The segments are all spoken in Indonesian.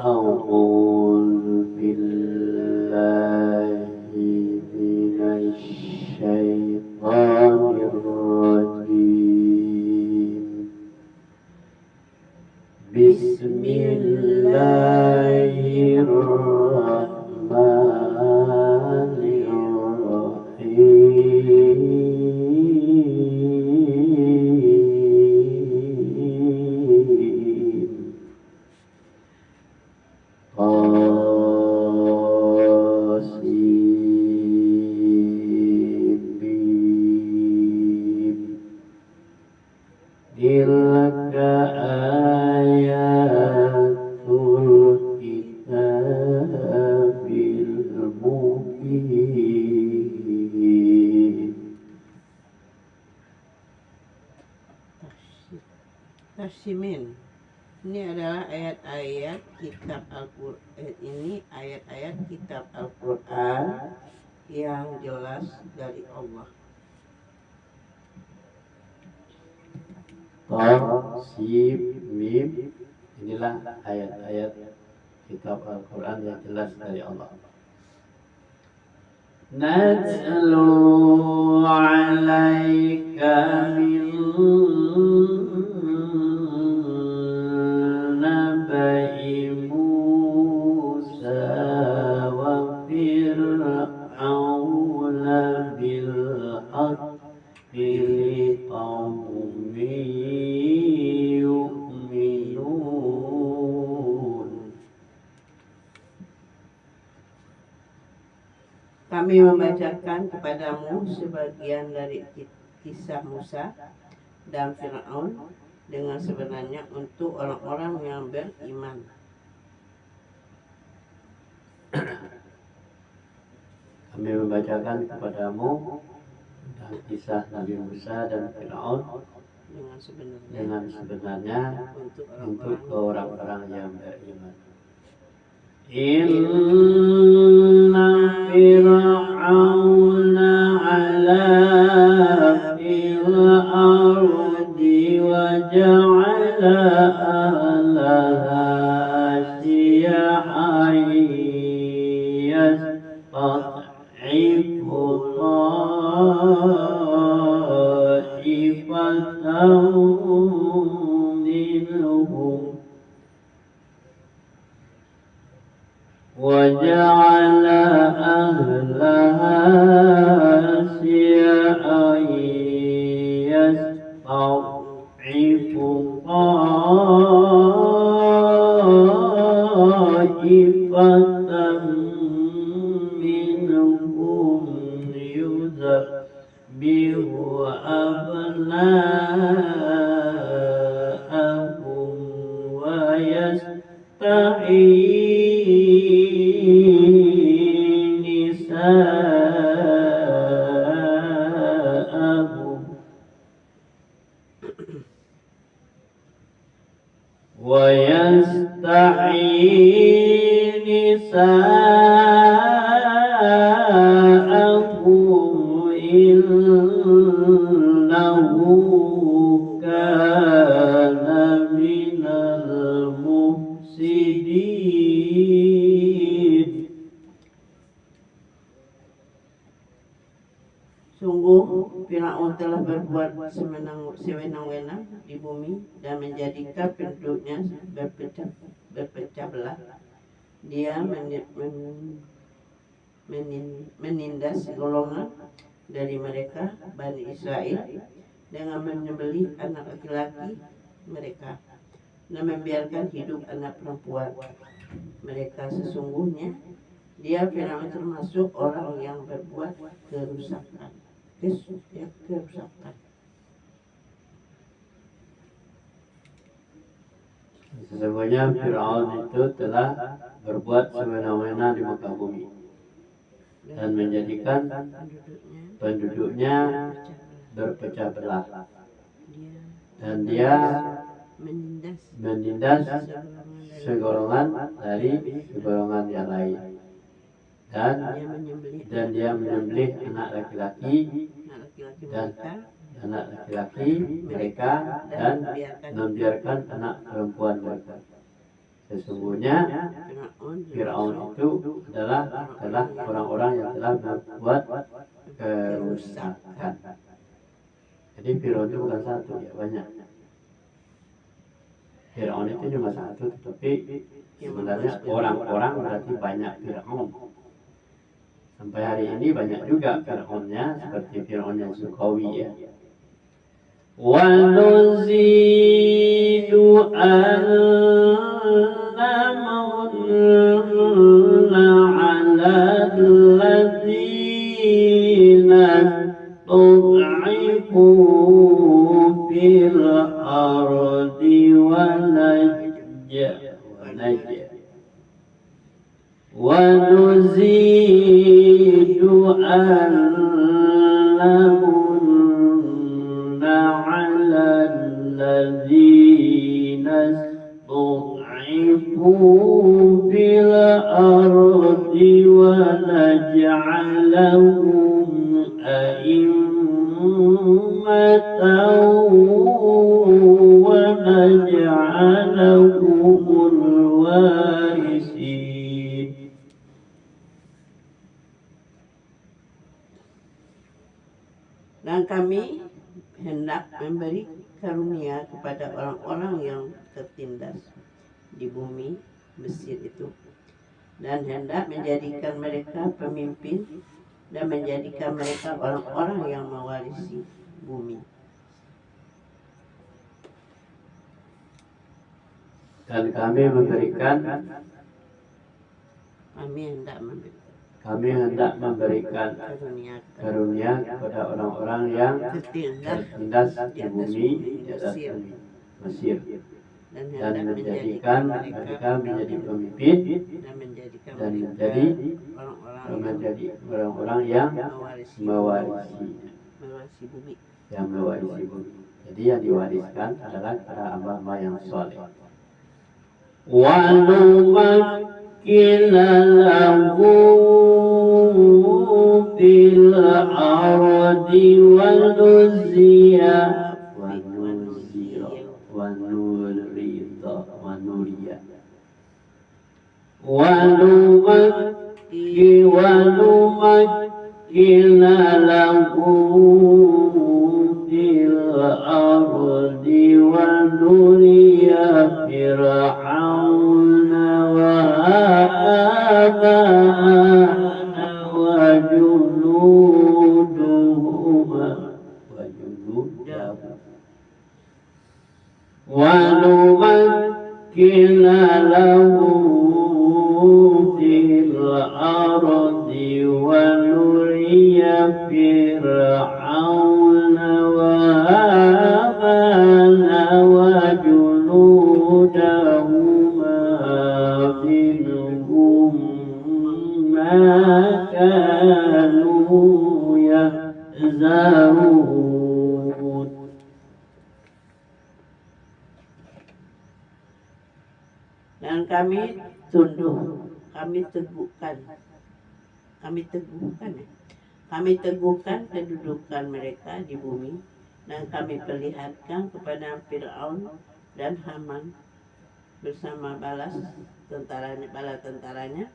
أعوذ بالله من الشيطان الرجيم. بسم الله الرحمن الرحيم. طاسيم. تلك آيات الكتاب المبين. Tarsimin. Ini adalah ayat-ayat kitab Al-Quran. Ini ayat-ayat kitab Al-Quran yang jelas dari Allah. Sim, Mim. Inilah ayat-ayat kitab Al-Quran yang jelas dari Allah. Natlu alaika min nabai Musa wa Fir'auna bil haqqi liqaumin yu'minun. Kami membacakan kepadamu sebagian dari kisah Musa dan Fir'aun dengan sebenarnya untuk orang-orang yang beriman. Kami membacakan kepadamu tentang kisah Nabi Musa dan Fir'aun dengan sebenarnya untuk orang-orang yang beriman. Inna Fir'auna ala fil ardi wa ja'ala ahlaha syi'an yastad'ifu ta'ifatan minhum وجعل أهلها شيعا يستضعف طائفة منهم يذبح أبناءهم ويستحيي نساءهم إنه كان من المفسدين. Sungguh Fir'aun telah berbuat sewenang-wenang di bumi dan menjadikan penduduknya berpecah belah. Dia menindas golongan dari mereka, Bani Israel, dengan menyembelih anak laki-laki mereka dan membiarkan hidup anak perempuan mereka. Sesungguhnya dia Fir'aun termasuk orang yang berbuat kerusakan. Sesungguhnya Fir'aun itu telah berbuat semena-mena di muka bumi dan menjadikan penduduknya berpecah belah, dan dia menindas segolongan dari segolongan yang lain, dan dia menyembelih anak laki-laki dan anak laki-laki mereka dan membiarkan anak perempuan mereka. Sesungguhnya Fir'aun itu adalah orang-orang yang telah membuat kerusakan. Jadi Fir'aun itu bukan satu, ya banyak. Fir'aun itu cuma satu, tetapi sebenarnya orang-orang berarti banyak Fir'aun. Sampai hari ini banyak juga Fir'aunnya, seperti Fir'aun yang Sukawi ya. Wa nuzidu annamunna ala alladzina tud'ifu fil ardi wa ونزيد أنهن على الذين استضعفوا في الأرض ونجعلهم أئمة ونجعلهم الوارثين. Dan kami hendak memberi karunia kepada orang-orang yang tertindas di bumi Mesir itu, dan hendak menjadikan mereka pemimpin dan menjadikan mereka orang-orang yang mewarisi bumi. Dan kami hendak memberikan karunia kepada orang-orang yang tertindas di bumi di atas Mesir, dan menjadikan mereka menjadi pemimpin dan menjadi orang-orang yang mewarisi bumi. Jadi yang diwariskan adalah para hamba-hamba yang soleh. وَنُمَكِّنَ لَهُ فِي الْأَرْضِ ونمكن له في الأرض ونري فرعون وهامان وجنودهما ونمكن له في الأرض ونري فرعون وهامان وجنودهما منهم ما كانوا يحذرون. Dan kami teguhkan kedudukan mereka di bumi, dan kami perlihatkan kepada Fir'aun dan Haman bersama bala tentaranya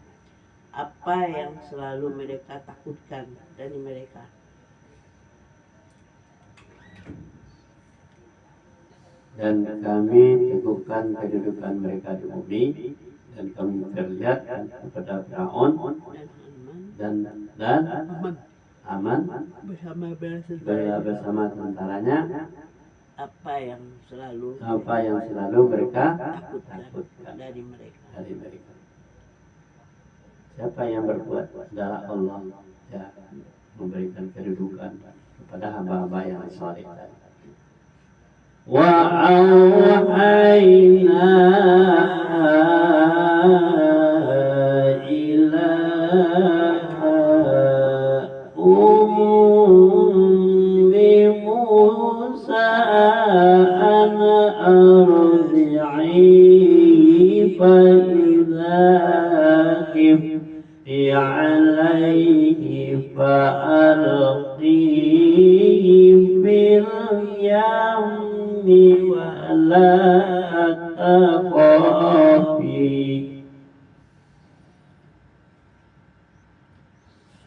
apa yang selalu mereka takutkan dari mereka. Dan kami teguhkan kedudukan mereka di bumi, dan kami perlihatkan kepada Fir'aun dan Haman bersama tentaranya apa yang selalu mereka takutkan dari mereka. Siapa yang berbuat adalah Allah, ya, memberikan kedudukan kepada hamba-hamba yang saleh. وَأَوْحَيْنَا إِلَى أُمِّ مُوسَى أَنْ أَرْضِعِيهِ فَإِذَا خِفْتِ عَلَيْهِ فَأَلْقِيهِ فِي الْيَمِّ وَلَا تخافي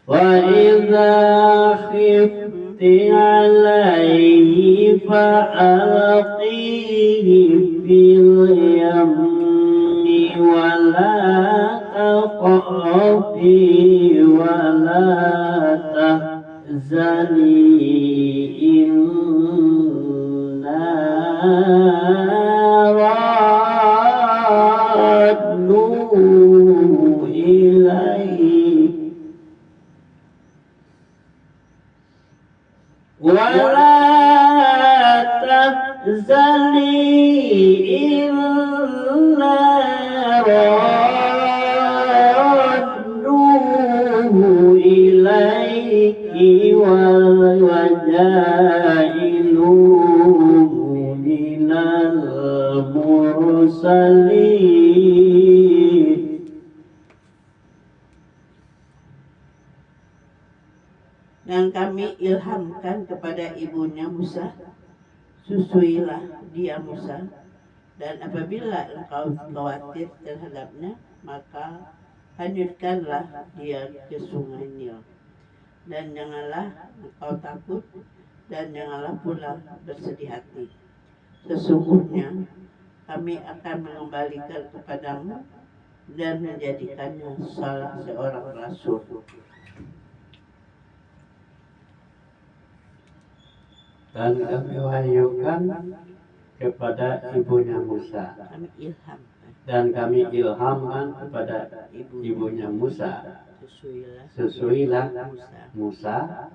وإذا خفت عليه فألقيه في اليم ولا تخافي ولا تحزني إنا رادوه إليك ولا تحزني إنا رادوه إليك وجاعلوه من المرسلين. Dan kami ilhamkan kepada ibunya Musa, susuilah dia Musa, dan apabila engkau khawatir terhadapnya, maka hanyutkanlah dia ke sungai Nil. Dan janganlah engkau takut, dan janganlah pula bersedih hati. Sesungguhnya kami akan mengembalikan kepadamu dan menjadikannya salah seorang rasul. Dan kami wahyukan kepada ibunya Musa. Kami ilhamkan. Dan kami ilhamkan kepada ibunya Musa. Susuilah Musa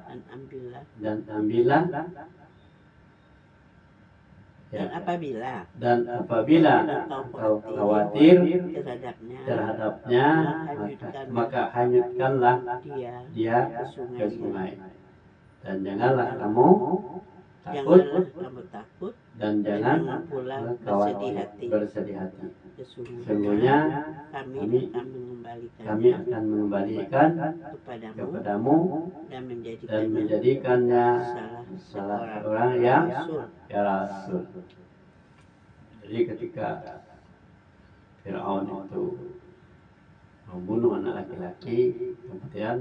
dan ambillah dan apabila engkau khawatir terhadapnya, maka hanyutkanlah dia ke sungai. Dan janganlah kamu takut dan jangan pula bersedih hati. Sesungguhnya kami akan mengembalikan kepadamu dan menjadikannya salah seorang yang rasul. Jadi ketika Fir'aun itu membunuh anak laki-laki, kemudian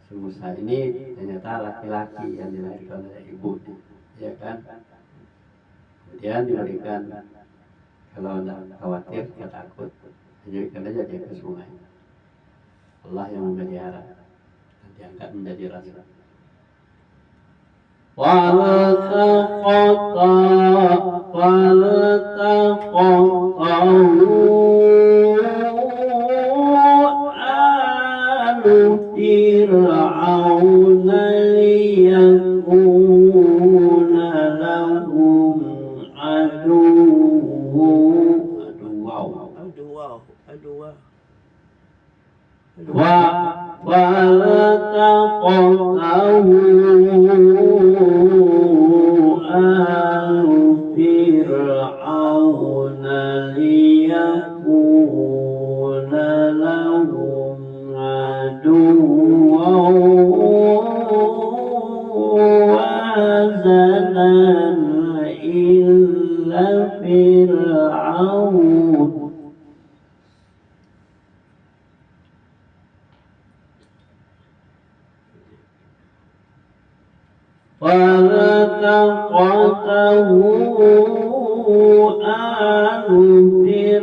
si Musa ini ternyata laki-laki yang dilahirkan oleh ibunya, ya kan? Kemudian diberikan, kalau tidak khawatir, tidak takut, dijadikan aja dia ke sungai. Allah yang memelihara dan diangkat menjadi rasul. فرعون ليكون لهم فالتقطه آل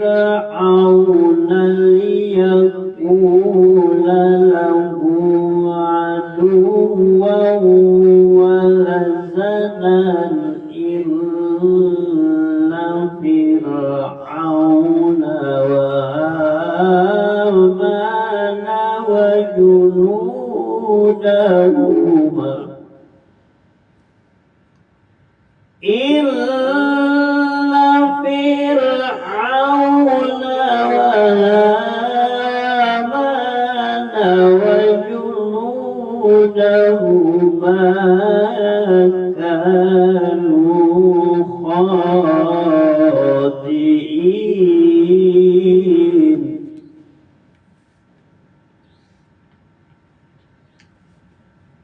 فرعون ليكون لهم عدوا وحزنا إن فرعون وهامان وجنودهما إن فرعون وهامان وجنودهما كانوا خاطئين.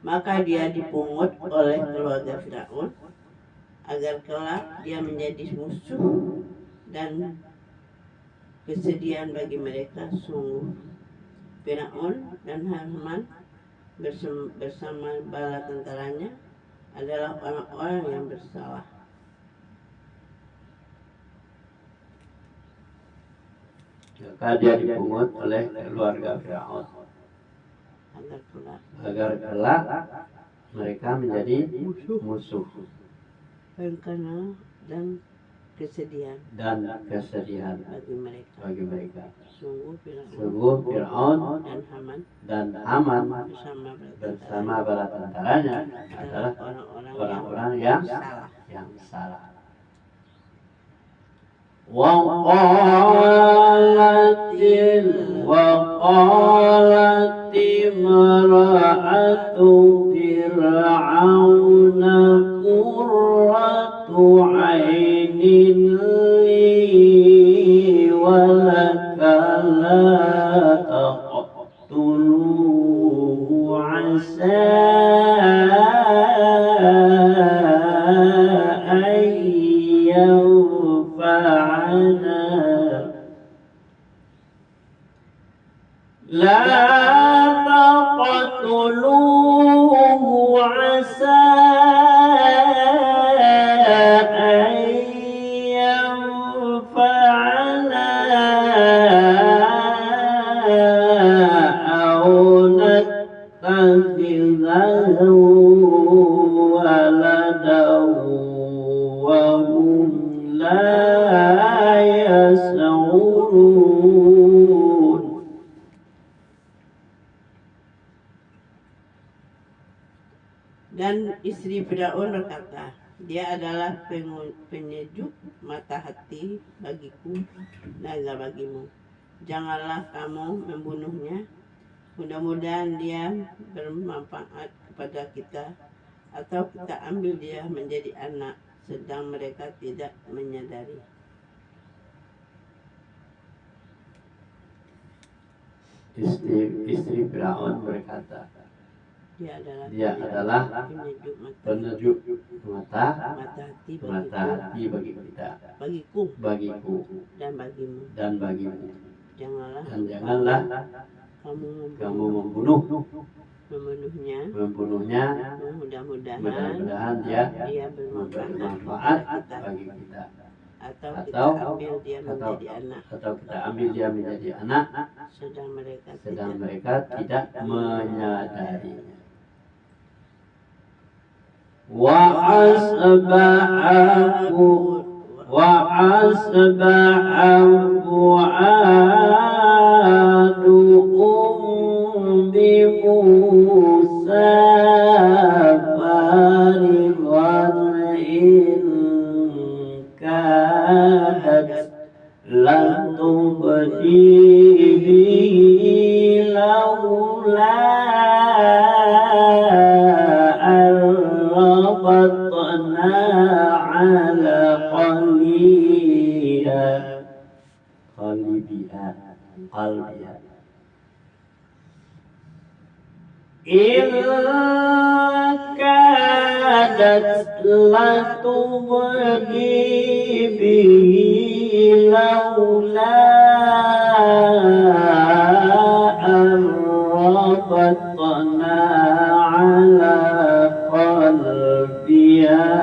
Maka dia dipungut oleh keluarga Fir'aun agar kelak dia menjadi musuh dan kesedihan bagi mereka. Sungguh Firaun dan Haman bersama bala tentaranya adalah orang-orang yang bersalah. Maka dia dipungut oleh keluarga Firaun agar kelak mereka menjadi musuh dan kesedihan bagi mereka. Sungguh Firaun dan Haman bersama bala tentaranya adalah orang-orang yang salah. وقالت امرأة فرعون قرة عين لي ولك لا تقتلوه عسى أن ينفعنا لا تقتلوه عسى أن ينفعنا أو نتخذه ولدا وهم لا يشعرون. Dan istri Firaun berkata, dia adalah penyejuk mata hati bagiku, naga bagimu. Janganlah kamu membunuhnya. Mudah-mudahan dia bermanfaat kepada kita, atau kita ambil dia menjadi anak, sedang mereka tidak menyadari. Istri Firaun berkata, dia adalah penyejuk mata hati bagi kita, bagiku dan bagimu. Janganlah kamu membunuhnya. Mudah-mudahan dia bermanfaat bagi kita, atau kita ambil dia menjadi anak, sedang mereka tidak menyadarinya. وأصبح فؤاد بموسى فارغا إن كادت لتبدي به لولا أن ربطنا على قلبها إن كادت لتبدي به لولا أن ربطنا على قلبها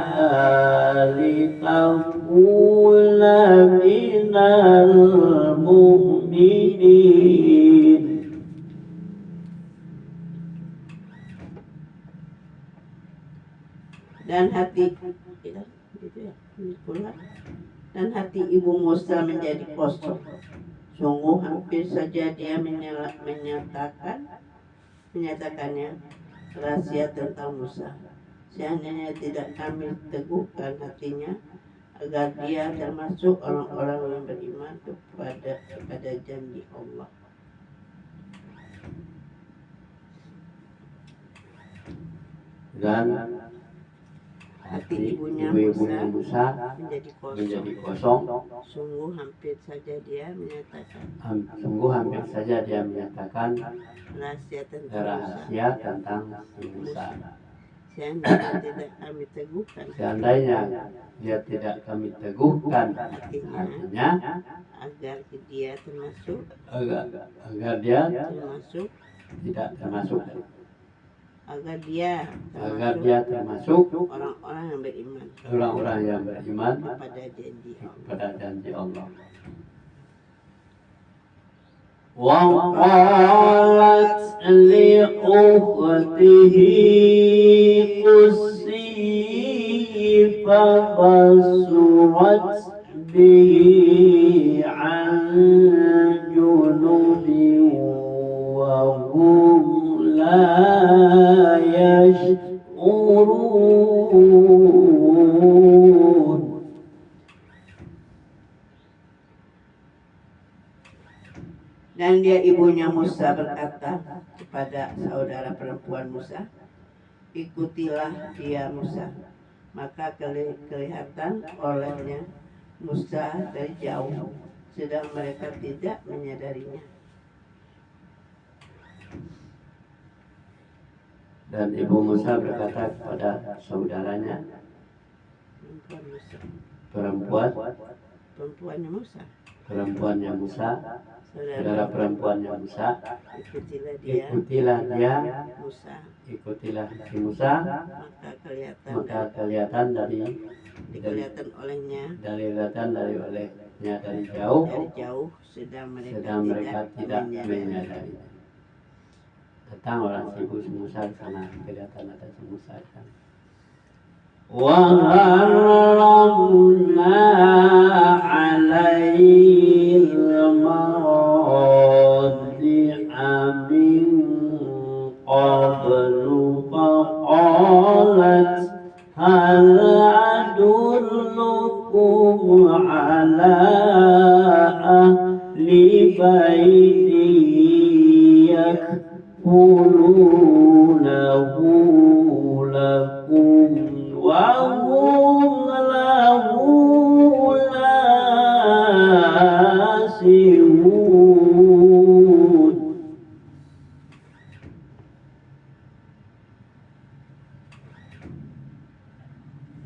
لتكون من المؤمنين. Dan hati ibu Musa menjadi kosong. Sungguh hampir saja dia menyatakannya rahasia tentang Musa. Seandainya tidak kami teguhkan hatinya agar dia termasuk orang-orang yang beriman kepada janji Allah. Dan hati ibunya Musa menjadi kosong. Sungguh hampir saja dia menyatakan rahasia tentang Musa. seandainya tidak kami teguhkan Seandainya dia tidak kami teguhkan hatinya, agar dia termasuk agar dia termasuk tidak termasuk, agar dia termasuk orang-orang yang beriman orang-orang yang beriman kepada janji Allah. pada janji Allah. وقالت لأخته قصي فبصرت به عن جنب وهم لا يشعرون. Dan dia ibunya Musa berkata kepada saudara perempuan Musa, ikutilah dia Musa. Maka kelihatan olehnya Musa dari jauh, sedang mereka tidak menyadarinya. Dan ibu Musa berkata kepada saudaranya, perempuannya Musa, saudara perempuannya Musa, ikutilah dia Musa. Ikutilah si Musa, maka kelihatan olehnya dari jauh, sedang mereka tidak menyadari. Datang orang ibu si Musa di sana, kelihatan ada si Musa di sana. وَهَرَّمْنَا عَلَيْهِ الْمَرَاضِعَ مِنْ قَبْلُ فَقَالَتْ هَلْ أَدُلُّكُمْ عَلَى أَهْلِ بَيْتٍ يَكْفُلُونَهُ لَكُمْ وَهُمْ لَهُ نَاصِحُونَ.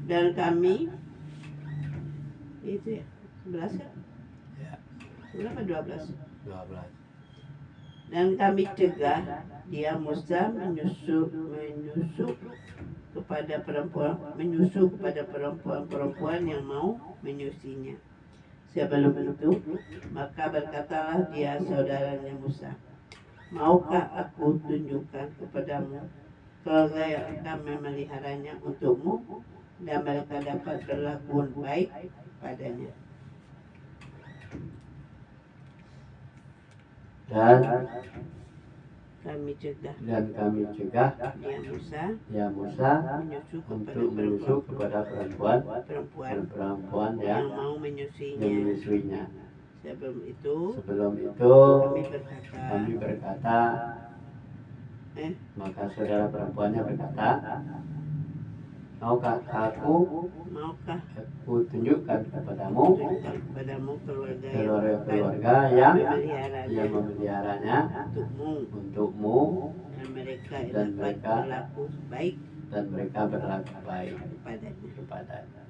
Dan kami itu ya 11 kan? Ya. Berapa 12? 12. Dan kami cegah dia Musa menyusup kepada perempuan yang mau menyusinya. Sebelum itu, maka berkatalah dia saudaranya Musa, maukah aku tunjukkan kepadamu keluarga yang akan memeliharanya untukmu dan mereka dapat berlaku baik padanya. Dan kami cegah dia Musa untuk menyusup kepada perempuan yang mau menyusuinya. Sebelum itu kami berkata, maka saudara perempuannya berkata, maukah aku tunjukkan kepadamu keluarga yang memeliharanya untukmu, dan mereka berlaku baik kepadanya.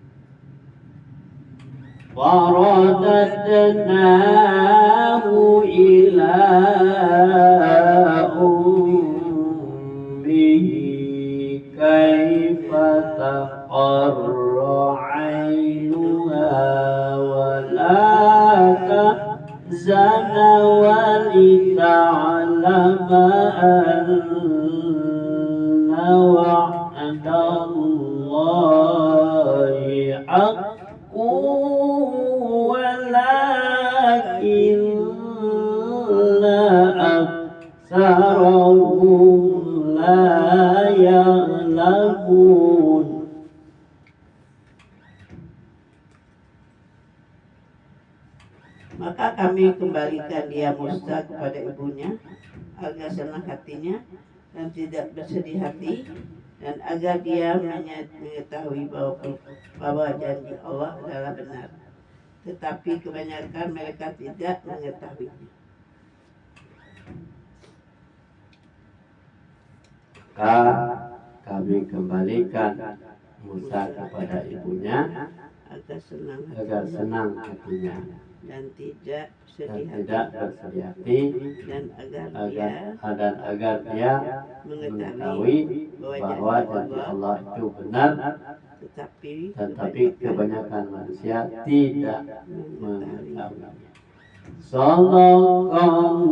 وَرَدَدْنَاهُ إِلَى أُمِّهِ كَيْ فتقر عينها ولا تحزن ولتعلم أن وعد الله حق ولكن أكثرهم لا يعلمون. Maka kami kembalikan dia Musa kepada ibunya agar senang hatinya dan tidak bersedih hati, dan agar dia mengetahui bahwa janji Allah adalah benar. Tetapi kebanyakan mereka tidak mengetahuinya. kami kembalikan Musa kepada ibunya agar senang hatinya dan tidak dan sedih tidak bersedih hati dan agar dia mengetahui bahwa janji Allah itu benar, tetapi kebanyakan manusia tidak mengetahui. Sallallahu